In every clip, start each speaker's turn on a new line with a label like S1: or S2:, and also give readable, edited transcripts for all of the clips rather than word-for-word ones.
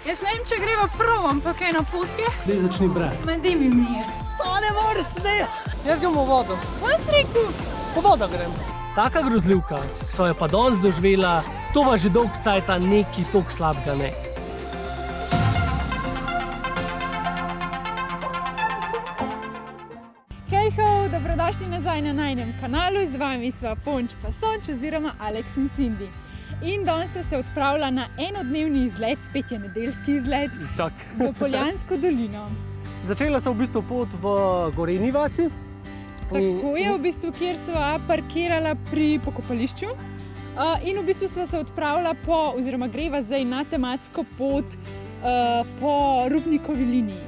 S1: Jaz ne vem, če greva prav, ampak ena pot je.
S2: Dej začni brati.
S1: Ma dej mi mir.
S3: To ne moreš zdaj! Jaz grem v vodo.
S1: Kaj si rekel?
S3: Po vodo grem.
S2: Taka grozljivka, ki so jo pa danes doživela, to va že dolg cajta nekaj toliko slabega ne.
S1: Hejho, dobrodošli nazaj na najnem kanalu, z vami sva Ponč pa Sonč oziroma Alex in Cindy. In danes sva se odpravila na enodnevni izlet, spet je nedeljski izlet, v Poljansko dolino.
S2: Začela sem v bistvu pot v Gorenji vasi.
S1: Tako je v bistvu, kjer sva parkirala pri pokopališču. In v bistvu sva se odpravila oziroma greva zdaj na tematsko pot po Rupnikovi liniji.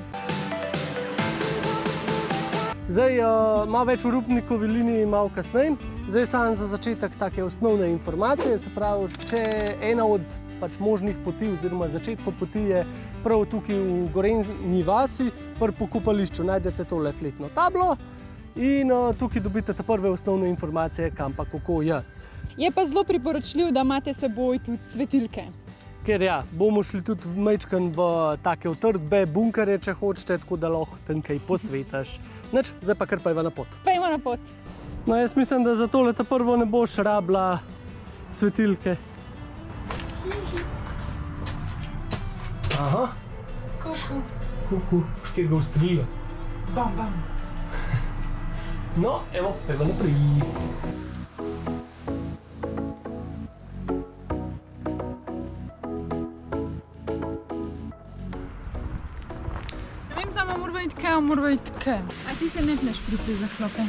S2: Zdaj, malo več v Rupnikovi liniji, malo kasneje. Zdaj samo za začetek take osnovne informacije, se pravi, če ena od možnih poti oziroma začetkov poti je prav tukaj v Gorenji vasi, pri pokopališču najdete tole fletno tablo in tukaj dobite te prve osnovne informacije, kam pa kako je.
S1: Je pa zelo priporočljiv, da imate s seboj tudi svetilke.
S2: Ker ja, bomo šli tudi majčkeno v take utrdbe, bunkerje, če hočete, tako da lahko tam kaj posvetaš. Nič, zdaj pa kar pojva na pot.
S1: Pojmo na pot.
S2: No, jaz mislim, da za tole prvo ne boš rabila svetilke. Aha.
S1: Kuku.
S2: Kuku, kjer ga ustrelijo.
S1: Bam, bam.
S2: No, evo, pojva naprej.
S1: Morava iti kaj. A ti se ne na šprici zahlope?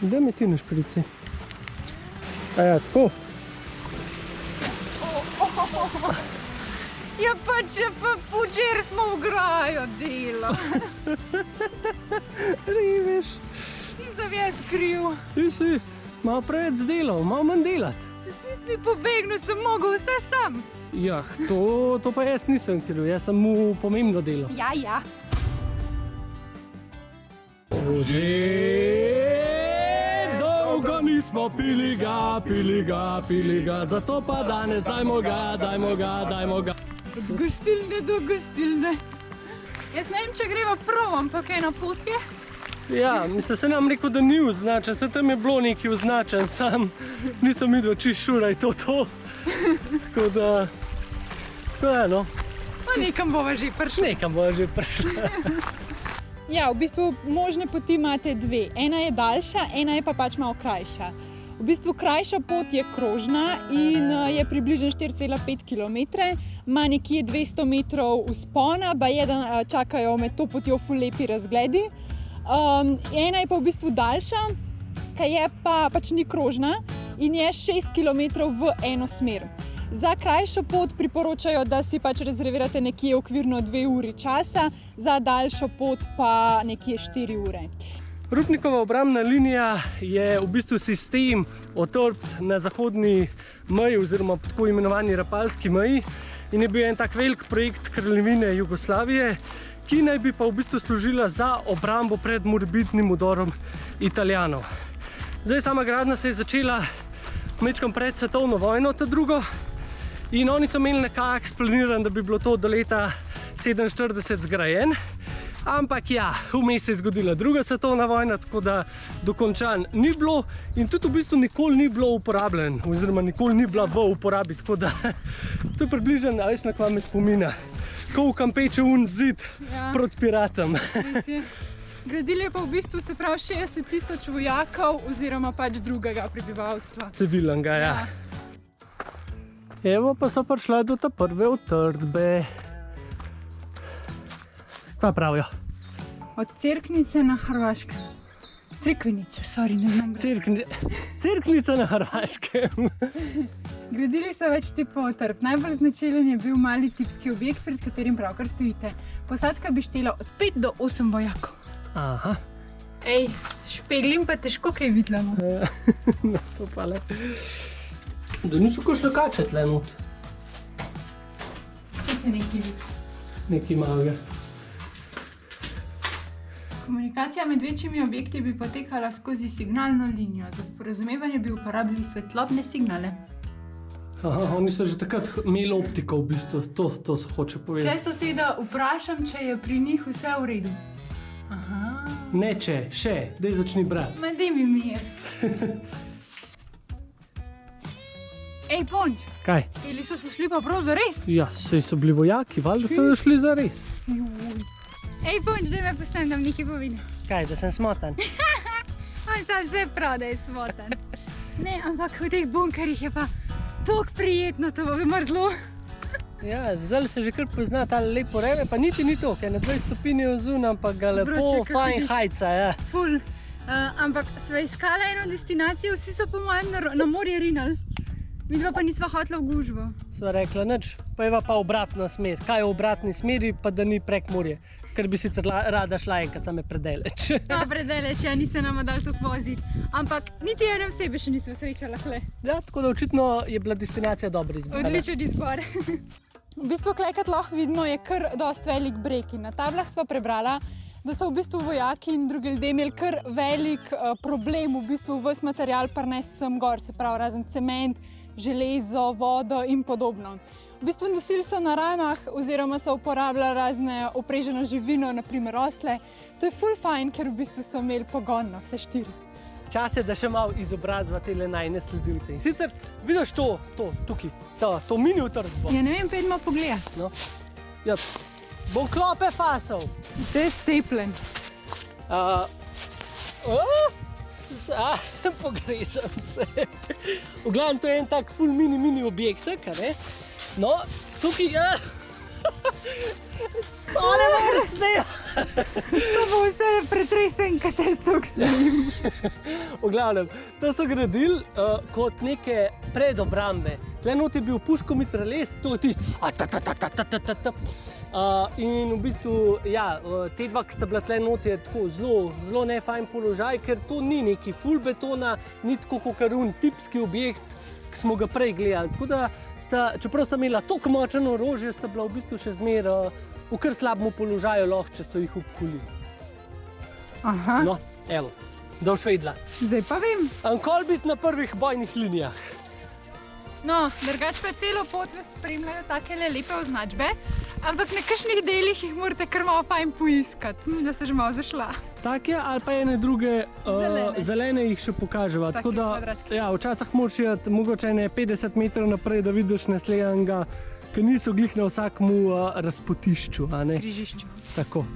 S2: Daj mi ti na šprici. A ja, tako.
S1: Ja pa če pa včeraj smo v graju delo.
S2: Ribiš.
S1: Nisem jaz kriv.
S2: Si, malo preveč delal, malo manj delat.
S1: Nisi mi pobegnil, sem mogel vse sam.
S2: Jah, to pa jaz nisem kriv, jaz sem mu pomembno delal.
S1: Ja.
S2: Že dolgo nismo pili ga, zato pa danes dajmo ga.
S1: Od gostilne do gostilne. Jaz ne vem, če greva prav, ampak ena pot je.
S2: Ja, mislim, se nam rekel, da ni označen, se tam je bilo nekaj označen, sam nisem videl čisto šuraj to. Tako da, no.
S1: Pa nekam bova že prišla. Ja, v bistvu možne poti imate dve. Ena je daljša, ena je pa malo krajša. V bistvu krajša pot je krožna in je približno 4,5 km. Ima nekje 200 metrov vzpona, baje čakajo med to potjo ful lepi razgledi. Ena je pa v bistvu daljša, ki je pa ni krožna in je 6 km v eno smer. Za krajšo pot priporočajo, da si rezervirate nekje okvirno 2 uri časa, za daljšo pot pa nekje 4 ure.
S2: Rupnikova obrambna linija je v bistvu sistem utrdb na zahodni meji oziroma tako imenovani Rapalski meji in je bil en tak velik projekt Kraljevine Jugoslavije, ki naj bi pa v bistvu služila za obrambo pred morebitnim vdorom Italijanov. Zdaj, sama gradnja se je začela majčkeno pred svetovno vojno, ta drugo. In oni so imeli nekako splaniran, da bi bilo to do leta 1947 zgrajen. Ampak ja, vmes se je zgodila druga svetovna vojna, tako da dokončan ni bilo in tudi v bistvu nikoli ni bilo uporabljen, oziroma nikoli ni bila v uporabi, tako da to je približno, a veš, na kva me spomina, ko v Campeche zid proti piratom.
S1: Gradili je pa v bistvu, se pravi, 60 000 vojakov oziroma drugega prebivalstva.
S2: Civilnega, ja. Evo pa so prišla do te prve utrdbe. Kaj pravijo?
S1: Od Cerknice na Hrvaškem. Cerkvenice, ne znam graditi.
S2: Cerknica na Hrvaškem.
S1: Gradili so več tipov utrdb. Najbolj značilen je bil mali tipski objekt, pred katerim pravkar stojite. Posadka bi štela od 5 do 8 vojakov.
S2: Aha.
S1: Ej, špeglim pa težko kaj vidlamo.
S2: No, to pa le. Da niso kakšne kače tle not.
S1: Kaj se nekaj vidi?
S2: Nekaj malega.
S1: Komunikacija med večjimi objekti bi potekala skozi signalno linijo. Za sporazumevanje bi uporabili svetlobne signale.
S2: Aha, oni so že takrat imeli optiko v bistvu, to se hoče
S1: Če
S2: povedati.
S1: soseda vprašam, če je pri njih vse v redu. Aha.
S2: Ne če, še, daj začni brati.
S1: Ma daj mi mir. Ej, Ponč,
S2: Kaj?
S1: ili so se šli pa prav zares?
S2: Ja, saj so bili vojaki, valjda so šli za res.
S1: Ej, Ponč, daj me postavim, da mi nekaj povedi.
S2: Kaj, da sem smotan?
S1: On sam vse prav, da je smotan. Ne, ampak v teh bunkerjih je pa toliko prijetno, to bo mrzlo.
S2: Ja, zdaj se že kar pozna ta lepo vreme, pa niti ni to, ker na 20 stopinj je zunaj, ampak ga lepo,
S1: Vroče, kako
S2: fajn
S1: ni.
S2: hajca, ja.
S1: Ful. Ampak sva iskala eno destinacijo, vsi so po mojem na morje rinali. Midva pa nisva hotela v gužvo.
S2: Sva rekla nič, pa je pa obratno smer. Kaj je v obratni smeri, pa da ni prek morje. Ker bi sicer rada šla enkrat, same predaleč.
S1: No, predaleč, ja, niste nama dali toliko voziti. Ampak niti ene osebe še nismo srečala hle.
S2: Ja, tako da očitno je bila destinacija dobra izbira.
S1: Odličen izbor. V bistvu, klekrat lahko vidno, je kar dost velik breg in na tablah sva prebrala, da so v bistvu vojaki in drugi ljudje imeli kar velik problem v bistvu ves material prinesti sem gor, se pravi razen cement, železo, vodo in podobno. V bistvu nosili so na ramah oziroma so uporabljali razne opreženo živino, naprimer osle. To je ful fajn, ker v bistvu so imeli pogon na vse štiri.
S2: Čas je, da še malo izobrazva tele najne sledilce. In sicer vidiš to tukaj, to mini utrdbo.
S1: Ja, ne vem, pojdimo pogledat.
S2: No. Ja, bom klope fasal.
S1: Vse je cepljen.
S2: Pogrešam se. V glavnem, to je en tak ful mini objektek, a ne? No, tukaj, to ne moreš snimati.
S1: To bo vse pretresen, ko se sok smejim.
S2: V glavnem, to so gradili kot neke predobrambe. Tle not je bil puškomitrales, to je tisto. In v bistvu, ja, te dva, ki sta bila tle not, je tako zelo nefajn položaj, ker to ni neki full betona, ni tako kokarun, tipski objekt, ki smo ga prej gledali. Tako da, čeprav sta imela toliko močan orožje, sta bila v bistvu še zmeraj v kar slabem položaju, lahko, če so jih obkolili.
S1: Aha,
S2: No, evo, da boš vedela.
S1: zdaj pa vem.
S2: Ankoli biti na prvih bojnih linijah.
S1: No, drugače pa celo pot vas spremljajo takele lepe označbe, ampak na kakšnih delih jih morate kar malo fajn poiskati, da se že malo zašla.
S2: Tak je, ali pa ene druge zelene jih še pokaževa.
S1: Taki
S2: Tako da,
S1: kvadratki.
S2: ja, včasih moraš iti mogoče ne 50 metrov naprej, da vidiš naslednjega, ki niso glih na vsakmu razpotišču, a ne?
S1: Križišču.
S2: Tako.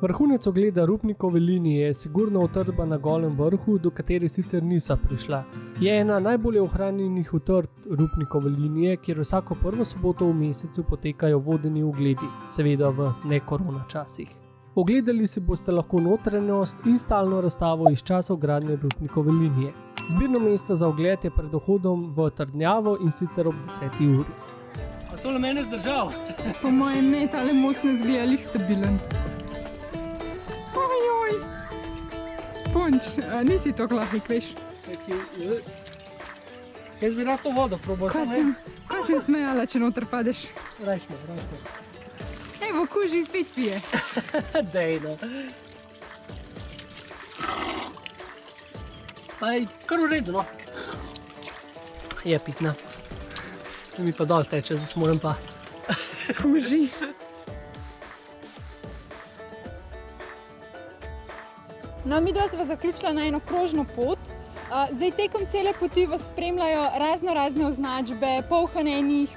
S2: Vrhunec ogleda Rupnikove linije je sigurno utrdba na Golem vrhu, do katere sicer nisa prišla. Je ena najbolje ohranjenih utrdb Rupnikove linije, kjer vsako prvo soboto v mesecu potekajo vodeni ogledi, seveda v ne-korona časih. Ogledali si boste lahko notranjost in stalno razstavo iz časov gradnje Rupnikove linije. Zbirno mesto za ogled je pred vhodom v trdnjavo in sicer ob 10. uri. A tole mene zdržal?
S1: Po mojem ne, tale most ne zgleda lih stabilen. Ojoj. Punč, nisi tako lahek, veš.
S2: Jaz bi rad to vodo probal,
S1: Kaj sem smejala, če noter padeš?
S2: Rajšno.
S1: Evo, kuži spet pije.
S2: Dej, no. Pa je kar v redu, no. Je pitna. Mi pa dol teče, zdaj moram pa.
S1: Kuži. No, mi dva sva zaključila na eno krožno pot. Zdaj tekom cele poti vas spremljajo razne označbe, polhane enih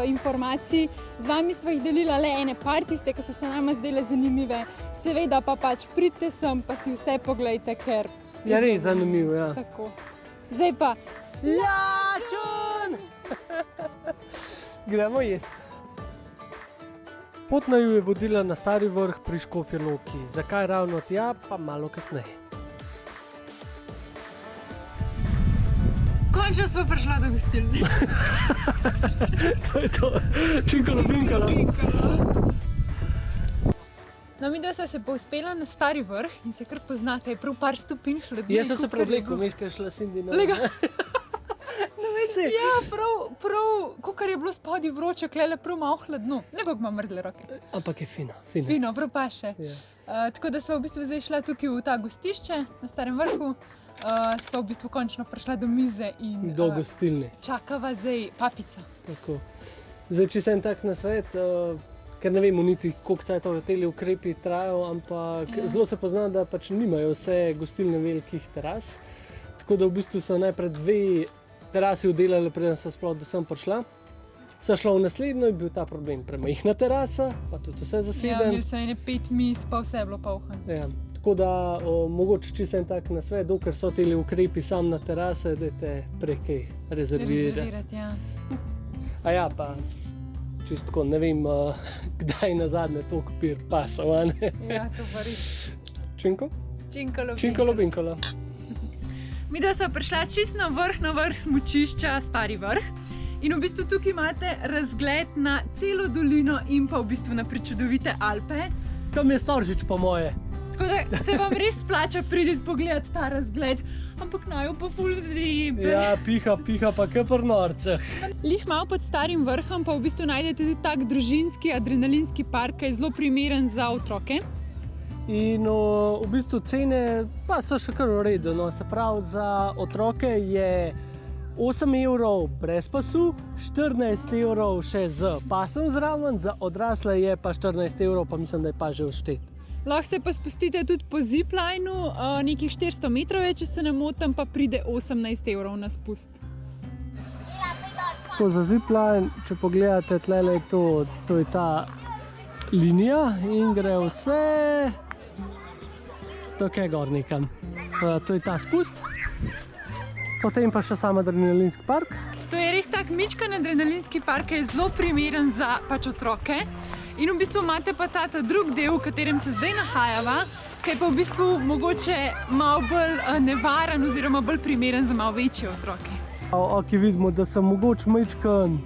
S1: informacij. Z vami sva jih delila le ene par tiste, ki so se nama zdele zanimive. Seveda pa pridite sem, pa si vse poglejte, ker...
S2: Je res zanimivo, ja.
S1: Tako. Zdaj pa...
S2: Lačun! Gremo jest. Pot naju je vodila na Stari vrh pri Škofji Loki. Zakaj ravno tja, pa malo kasneje.
S1: Končno smo prišla do gostilne.
S2: To je to. Činkalo pinkalo.
S1: No, mi dva sva se povzpela na Stari vrh in se kar poznate, je prav par stopinj hladno.
S2: Jaz sem se prevlekel, miska je šla Cindy na...
S1: Lega.
S2: Vece.
S1: Ja, prav, kakor je bilo spodaj vroče, klele prav malo hladno. Ne kako ima mrzle roke.
S2: Ampak je fino.
S1: Fino, prav paše.
S2: Ja.
S1: Tako da sva v bistvu zdaj šla tukaj v ta gostišče na Starem vrhu. sta v bistvu končno prišla do mize in
S2: Do gostilne.
S1: čakava zdaj papica.
S2: Tako. Zdaj, če sem tak na svet, ker ne vemo niti, koliko cajtov te ukrepi trajajo, ampak zelo se pozna, da pač nimajo vse gostilne velikih teras. Tako da v bistvu so najprej 2 terasi oddelali, preden so sploh do sem prišla. So šla v naslednjo in bil ta problem premajhna terasa, pa tudi vse
S1: Ja,
S2: zaseden.
S1: imeli so ene 5 miz, pa vse je bilo polhan.
S2: Ja, tako da mogoče, če sem tak na svet, dokler so te ukrepi sam na terase, dajte prekaj rezervirati.
S1: Rezervirati, ja.
S2: A ja, pa čisto tako, ne vem, kdaj na zadnje toliko pir pasal, a ne?
S1: Ja, to pa res.
S2: Činko?
S1: Činkalo.
S2: Činkalo, binkalo.
S1: Mi da smo prišla čist na vrh smučišča Stari vrh. In v bistvu tukaj imate razgled na celo dolino in pa v bistvu na prečudovite Alpe.
S2: Tam je Storžič po moje.
S1: Tako da se vam res splača priti pogledati ta razgled, ampak naj pa ful zebe.
S2: Ja, piha pa kar pri norceh.
S1: Lih malo pod Starim vrhom pa v bistvu najdete tudi tak družinski adrenalinski park, ki je zelo primeren za otroke.
S2: In v bistvu cene pa so še kar v redu. No. Se pravi, za otroke je 8 € brez pasu, 14 € še z pasom zraven, za odrasle je pa 14 €, pa mislim, da je pa že vštet.
S1: Lahko se pa spustite tudi po ziplineu, nekih 400 metrov je, če se ne motim, pa pride 18 € na spust.
S2: Tako za zipline, če pogledate, tlele je to je ta linija in gre vse tukaj gor nekam. To je ta spust. Potem pa še sam adrenalinski park.
S1: To je res tak mičkan adrenalinski park, ki je zelo primeren za pač otroke. In v bistvu imate pa ta drug del, v katerem se zdaj nahajava, ki je pa v bistvu mogoče malo bolj nevaren oziroma bolj primeren za malo večje otroke.
S2: Ok, vidimo, da sem mogoče majčkan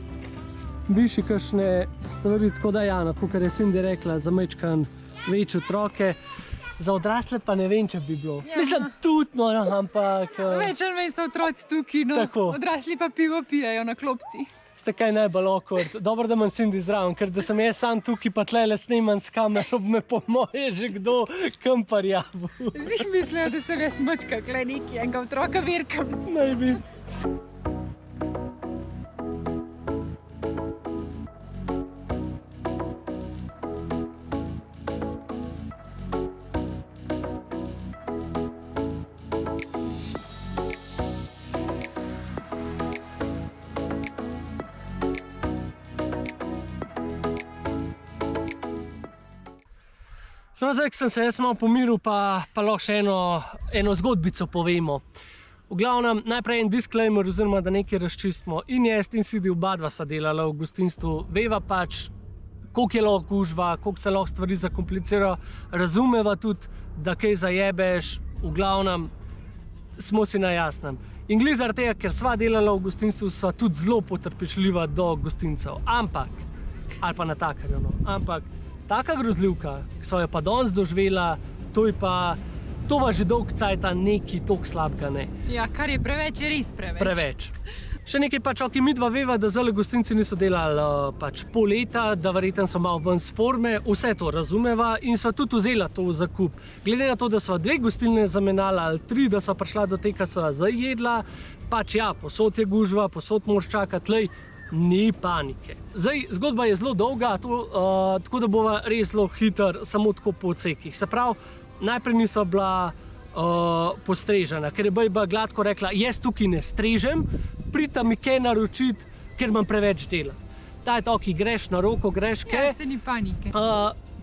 S2: višji kakšne stvari, tako da Jana, kakor je Cindy rekla, za majčkan večje otroke. Za odrasle pa ne vem, če bi bilo.
S1: Ja.
S2: Mislim, tudi, no, ampak...
S1: Več ali manj so otroci tukaj, no.
S2: Tako.
S1: Odrasli pa pivo pijajo na klopci.
S2: Ste kaj najbolj awkward. Dobro, da imam Cindy zraven, ker da sem jaz sam tukaj pa tlele sneman s kamero, me po moje že kdo kam parjavil.
S1: Zih mislijo, da sem jaz mačka, kle neki, enega otroka virkam.
S2: Naj bi. No, zdaj, ko sem se jaz malo pomiril, pa lahko še eno zgodbico povemo. V glavnem, najprej en disclaimer, oziroma da nekaj razčistimo. In jaz in Cindy oba dva sta delala v gostinstvu. Veva pač, koliko je lahko gužva, koliko se lahko stvari zakomplicirajo. Razumeva tudi, da kaj zajebeš. V glavnem, smo si na jasnem. In glih zaradi tega, ker sva delala v gostinstvu, sva tudi zelo potrpežljiva do gostincev. Ampak, ali pa natakarjev, no. Ampak, taka grozljivka, ki so jo pa danes doživela, to pa že dolg cajta nekaj toliko slabega ne.
S1: Ja, kar je preveč, je res preveč.
S2: Preveč. Še nekaj pač, ok, midva veva, da zdaj gostinci niso delali pač pol leta, da verjetno so malo ven z forme, vse to razumeva in sva tudi vzela to v zakup. Glede na to, da sva 2 gostilne zamenjala ali 3, da sva prišla do tega, kar sva zdaj jedla, pač ja, posod je gužva, posod moraš čakati, lej, ni panike. Zdaj, zgodba je zelo dolga, tako da bova res zelo hiter, samo tako po odsekih. Se pravi, najprej nisva bila postrežena, ker je bejba gladko rekla, jaz tukaj ne strežem, pridite mi kaj naročiti, ker imam preveč dela. Daj to, ki greš na roko, greš kaj.
S1: Ja, se ni panike.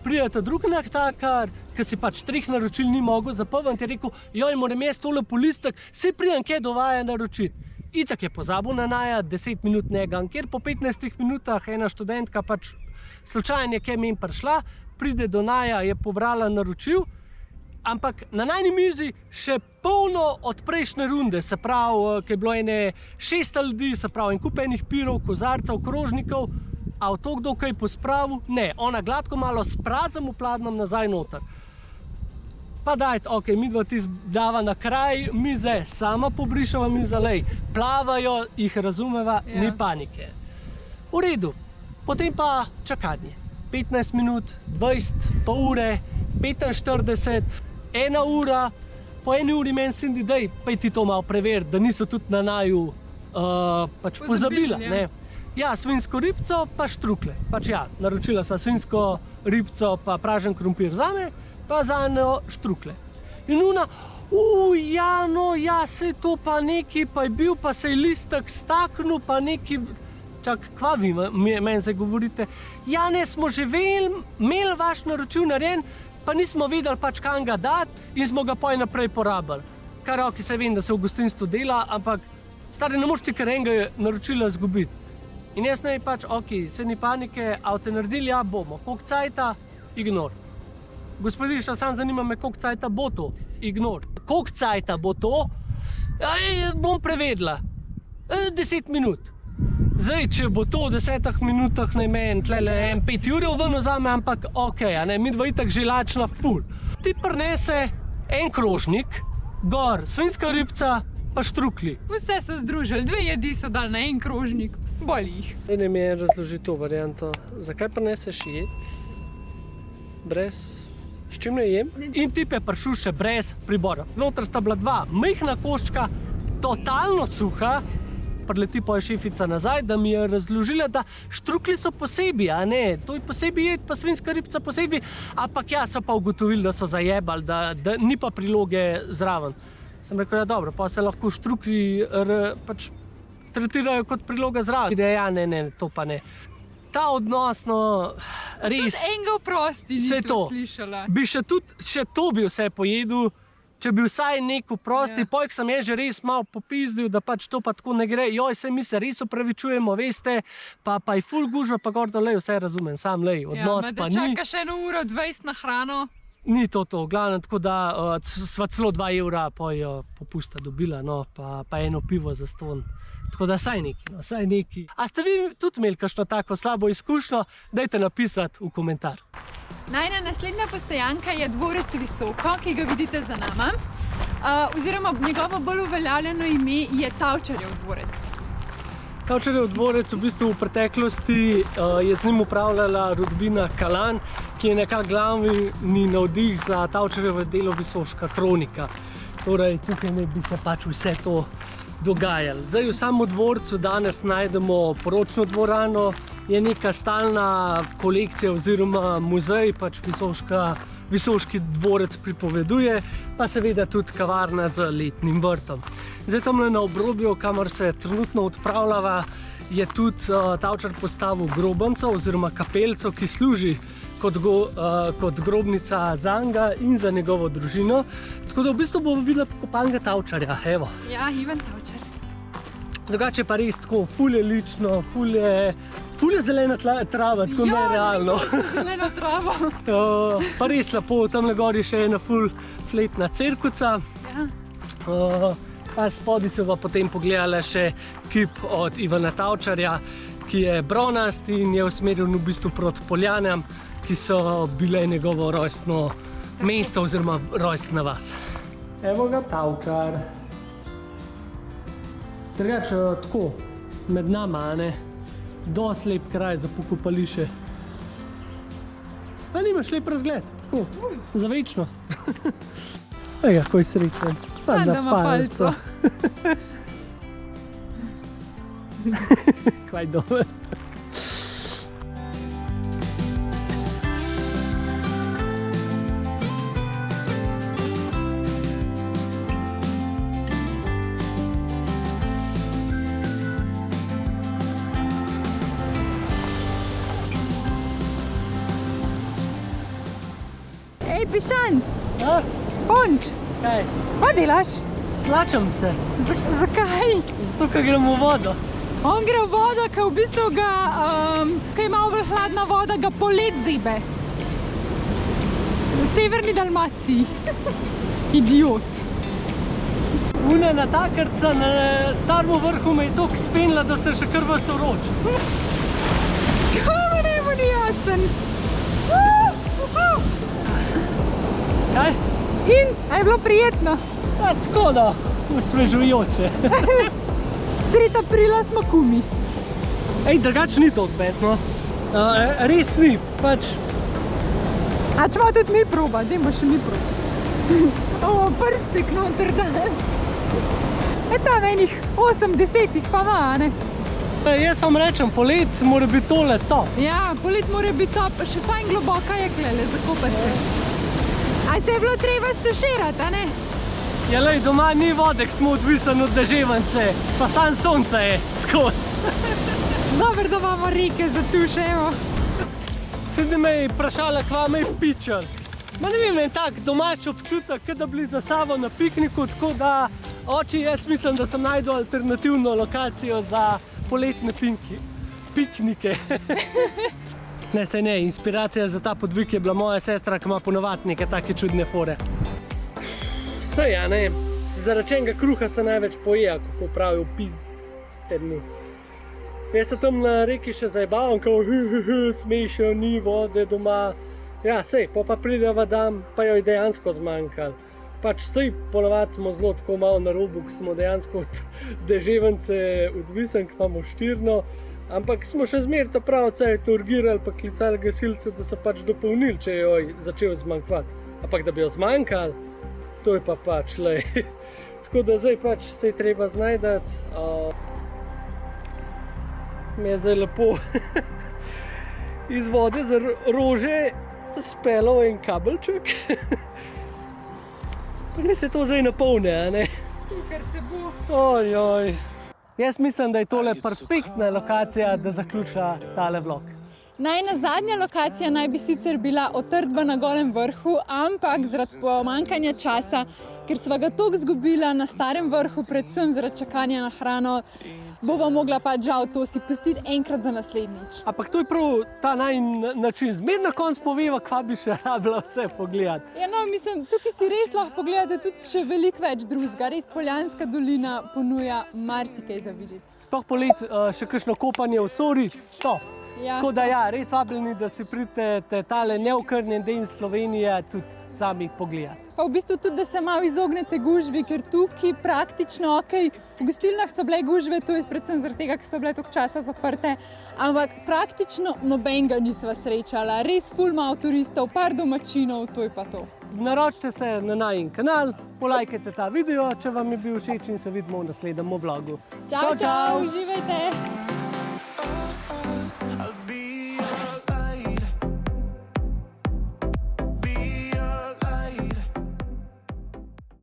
S2: Pridete drug natakar, ki si pač 3 naročil ni mogel zapolniti, je rekel, joj, moram jaz tole polistek, saj pridem kaj do vaje naročiti. Itak je pozabil na najati 10-minutnega, kjer po 15 minutah ena študentka pač slučajno je kaj meni prišla, pride do naja, je pobrala naročil, ampak na najni mizi še polno od prejšnje runde, se pravi, ki je bilo ene 6 ljudi, se pravi, en kup enih pirov, kozarcev, krožnikov, a v to kdo kaj pospravil? Ne, ona gladko malo s praznim upladnom nazaj noter. Pa dajte, ok, midva dava na kraj mize, sama pobrišava miza, lej, plavajo, jih razumeva, ja. Ni panike. V redu, potem pa čakanje. 15 minut, 20, pol ure, 45, 1 ura, po 1 uri meni Cindy, daj, pej ti to malo preveriti, da niso tudi na naju pač pozabila.
S1: ja.
S2: Ne. Ja, svinjsko ribco pa štrukle. Pač ja, naročila sva svinjsko ribco pa pražen krompir zame, pa za njo štrukle. In ona, ja, no, ja, sej to pa neki, pa je bil, pa se je listek staknil, pa neki... Čak, kva vi meni zdaj govorite? Ja, ne, smo že imeli vaš naročil narejen, pa nismo vedeli pač kam ga dati in smo ga poj naprej porabili. Kar ok, se vem, da se v gostinstvu dela, ampak stari, ne moš ti kar enega naročila zgubiti. In jaz ne pač, ok, se ni panike, a te naredili, ja, bomo. Koliko cajta? Ignor. Gospodična, sam zanima me, koliko cajta bo to? Ignor. Koliko cajta bo to? Bom prevedla. 10 minut. Zdaj, če bo to v 10 minutah, ne meni, tlele 5 ur ven vzame, ampak ok, mi dva itak že lačna ful. Ti prinese en krožnik, gor svinjska ribca, pa štrukli.
S1: Vse so združili, 2 jedi so dali na en krožnik, boli jih.
S2: Ne mi je razloži to varianto. Zakaj prineseš jed? Brez... S čim ne jem? In ti pa prišel še brez pribora. Noter sta bila 2 majhna koščka, totalno suha, prileti pa je šefica nazaj, da mi je razložila, da štrukli so posebej, a ne, to je posebej jed, pa svinjska ribca posebej, ampak ja, so pa ugotovili, da so zajebali, da ni pa priloge zraven. Sem rekel, ja dobro, pa se lahko štrukli pač tretirajo kot priloga zraven. Ja, ne, to pa ne. Ta odnos, no, res...
S1: Tudi enega vprosti nisem slišala.
S2: Bi še to bi vse pojedel, če bi vsaj nek vprosti, pojk sem je že res malo popizdil, da pač to pa tako ne gre. Joj, se mi se res opravičujemo, veste, pa je ful gužva, pa gordo, lej, vse razumem, sam lej, odnos pa ni.
S1: Da čakaš 1:20 na hrano.
S2: Ni to, v glavnem, tako da sva celo 2 evra popusta dobila, no, pa eno pivo za ston. Tako da saj neki. A ste vi tudi imeli kakšno tako slabo izkušnjo? Dajte napisati v komentar.
S1: Najna naslednja postojanka je dvorec Visoko, ki ga vidite za nama. Oziroma njegovo bolj uveljavljeno ime je Tavčarjev dvorec.
S2: Tavčarjev dvorec v bistvu v preteklosti je z njim upravljala rodbina Kalan, ki je nekako glavni navdih za Tavčarjevo delo Visoška kronika. Torej, tukaj ne bi se pač vse to dogajalo. Zdaj v samem dvorcu danes najdemo poročno dvorano, je neka stalna kolekcija oziroma muzej, pač Visoški dvorec pripoveduje, pa seveda tudi kavarna z letnim vrtom. Zdaj tamle na obrobju, kamor se trenutno odpravljava, je tudi Tavčar postavil grobanco oziroma kapelco, ki služi kot grobnica zanga in za njegovo družino. Tako da v bistvu bomo videli pokopanega Tavčarja, evo.
S1: Ja, Ivan Tavčar.
S2: Drugače pa res tako, ful je lično, ful je zelena trava, tako nerealno.
S1: Ja, zelena trava.
S2: Pa res lepo, tamle gori še ena ful fletna cerkuca.
S1: Ja.
S2: Pa spodaj se bo potem pogledala še kip od Ivana Tavčarja, ki je bronast in je usmerjen v bistvu proti Poljanam, ki so bile njegovo rojstno mesto oziroma rojstna vas. Evo ga Tavčar. Drugače tako, med nama, ne? Dosti lep kraj za pokopališče. Pa nimaš lep razgled, tako, za večnost. Ega, koj srečen. Sad na palco. Kvaj dober.
S1: Ej, pišanc!
S2: Ja?
S1: Ponč!
S2: Kaj?
S1: Kaj delaš?
S2: Slačam se.
S1: Zakaj?
S2: Zato, ker gremo v vodo.
S1: On gre v vodo, ker v bistvu ga, ko je malo hladna voda, ga polet zebe. V severni Dalmaciji. Idiot.
S2: Una natakarca na starem vrhu me je toliko spenila, da se še kar vas vroč.
S1: Kako ne bo ni jasen?
S2: Kaj?
S1: In, a je bilo prijetno?
S2: Ja, tako da, osvežujoče.
S1: Sredi aprila smo kumi.
S2: Ej, drugače ni toliko bed, no. Res ni, pač...
S1: A če malo tudi mi proba, dajmo še mi proba. O, prstik noter dan. Tam enih 80 pa ima, ne?
S2: Jaz vam rečem, polet mora biti tole top.
S1: Ja, polet mora biti top, še fajn globoka je klele, zakopati se. A se je bilo treba stuširati, a ne?
S2: Ja, lej, doma ni vode, smo odvisen od deževance, pa sam sonce je skozi.
S1: Dobro, da imamo reke za tuš, evo.
S2: Sedi me je vprašala, kva me je pičal. Ma ne vem, en tak domač občutek, kot da bili za Savo na pikniku, tako da oči, jaz mislim, da sem najdel alternativno lokacijo za poletne piknike. Ne, saj ne, inspiracija za ta podvig je bila moja sestra, ki ima ponovadi neke take čudne fore. Vse, ja, ne, zaradi enega kruha se največ poje, kako pravijo pizderni. Jaz se tam na reki še zajebavam, kao smešno, ni vode doma. Ja, sej, pa prideva dan, pa jo je dejansko zmanjkalo. Pač sej, ponovadi smo zelo tako malo na robu, ko smo dejansko od deževance odvisen, ko imamo štirno, ampak smo še zmer ta prav cajt urgirali pa klicali gasilce, da so pač dopolnili, če jo je začel zmanjkovati. Ampak da bi jo zmanjkali, to je pa pač, lej. Tako da zdaj pač se je treba znajdati. Mi je zdaj lepo iz vode za rože speljal en kabelček. Pa ne se to zdaj napolne, a ne?
S1: Ker se bo.
S2: Ojoj. Jaz mislim, da je tole perfektna lokacija, da zaključa tale vlog.
S1: Najna zadnja lokacija naj bi sicer bila utrdba na Golem vrhu, ampak zaradi pomanjkanja časa, ker sva ga toliko izgubila na Starem vrhu, predvsem zaradi čakanja na hrano, bova mogla pa žal to si pustiti enkrat za naslednjič.
S2: Ampak to je prav ta način. Zmer na koncu poveva, kva bi še rabila vse pogledati.
S1: Ja, no, mislim, tukaj si res lahko pogledate tudi še veliko več drugega. Res Poljanska dolina ponuja marsikaj za videti.
S2: Sploh polet še kakšno kopanje v Sori, top.
S1: Ja.
S2: Tako da ja, res vabljeni, da si pridete tale neokrnjen del Slovenije tudi sami pogledati.
S1: Pa v bistvu tudi, da se malo izognete gužvi, ker tukaj praktično, okej, v gostilnah so bile gužve, to je predvsem zaradi tega, ker so bile toliko časa zaprte, ampak praktično nobenega nisva srečala. Res ful malo turistov, par domačinov, to je pa to.
S2: Naročite se na najin kanal, polajkajte ta video, če vam je bil všeč in se vidimo v naslednjem vlogu.
S1: Čau, čau, uživajte!